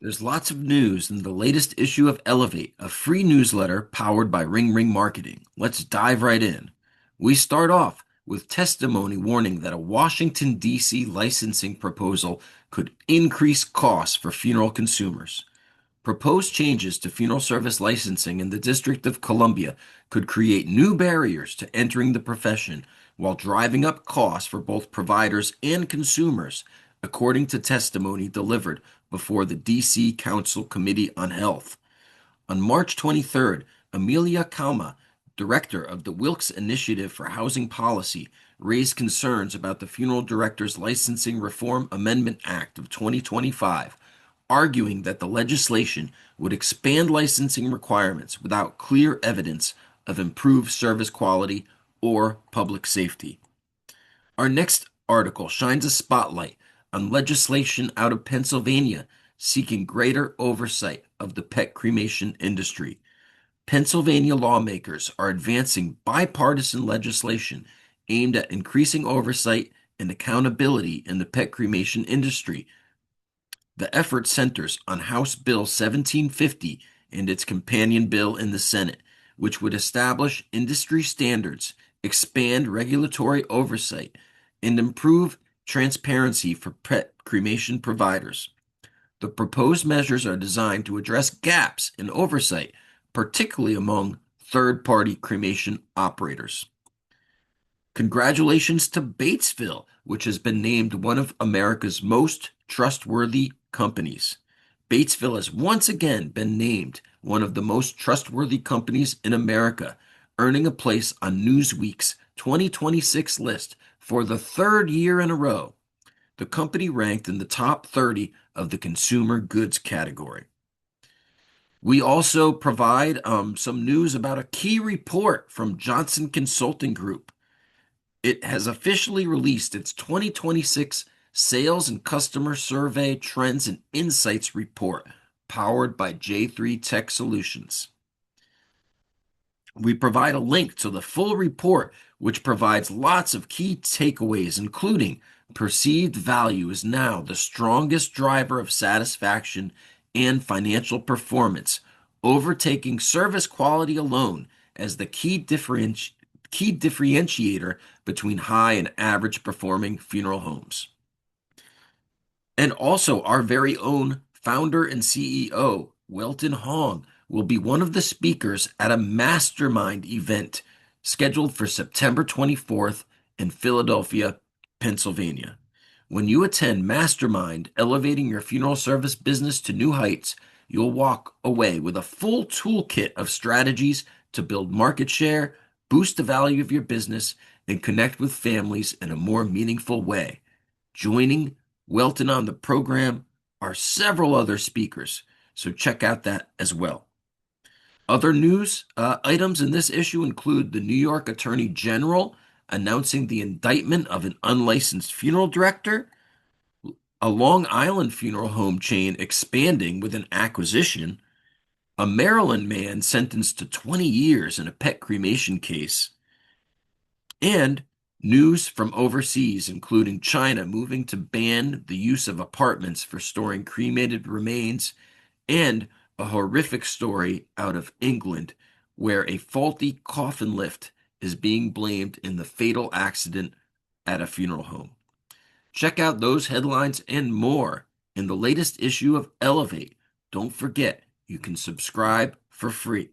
There's lots of news in the latest issue of Elevate, a free newsletter powered by Ring Ring Marketing. Let's dive right in. We start off with testimony warning that a Washington, D.C. licensing proposal could increase costs for funeral consumers. Proposed changes to funeral service licensing in the District of Columbia could create new barriers to entering the profession while driving up costs for both providers and consumers, according to testimony delivered before the D.C. Council Committee on Health. On March 23rd, Amelia Kalma, director of the Wilkes Initiative for Housing Policy, raised concerns about the Funeral Directors Licensing Reform Amendment Act of 2025, arguing that the legislation would expand licensing requirements without clear evidence of improved service quality or public safety. Our next article shines a spotlight on legislation out of Pennsylvania seeking greater oversight of the pet cremation industry. Pennsylvania lawmakers are advancing bipartisan legislation aimed at increasing oversight and accountability in the pet cremation industry. The effort centers on House Bill 1750 and its companion bill in the Senate, which would establish industry standards, expand regulatory oversight, and improve transparency for pet cremation providers. The proposed measures are designed to address gaps in oversight, particularly among third party cremation operators. Congratulations to Batesville, which has been named one of America's most trustworthy companies. Batesville has once again been named one of the most trustworthy companies in America, earning a place on Newsweek's 2026 list for the third year in a row. The company ranked in the top 30 of the consumer goods category. We also provide some news about a key report from Johnson Consulting Group. It has officially released its 2026 Sales and Customer Survey Trends and Insights Report, powered by J3 Tech Solutions. We provide a link to the full report, which provides lots of key takeaways, including perceived value is now the strongest driver of satisfaction and financial performance, overtaking service quality alone as the key differentiator between high and average performing funeral homes. And also, our very own founder and CEO, Welton Hong, will be one of the speakers at a mastermind event scheduled for September 24th in Philadelphia, Pennsylvania. When you attend Mastermind, elevating your funeral service business to new heights, you'll walk away with a full toolkit of strategies to build market share, boost the value of your business, and connect with families in a more meaningful way. Joining Welton on the program are several other speakers, so check out that as well. Other news items in this issue include the New York Attorney General announcing the indictment of an unlicensed funeral director, a Long Island funeral home chain expanding with an acquisition, a Maryland man sentenced to 20 years in a pet cremation case, and news from overseas, including China moving to ban the use of apartments for storing cremated remains, and a horrific story out of England where a faulty coffin lift is being blamed in the fatal accident at a funeral home. Check out those headlines and more in the latest issue of Elevate. Don't forget, you can subscribe for free.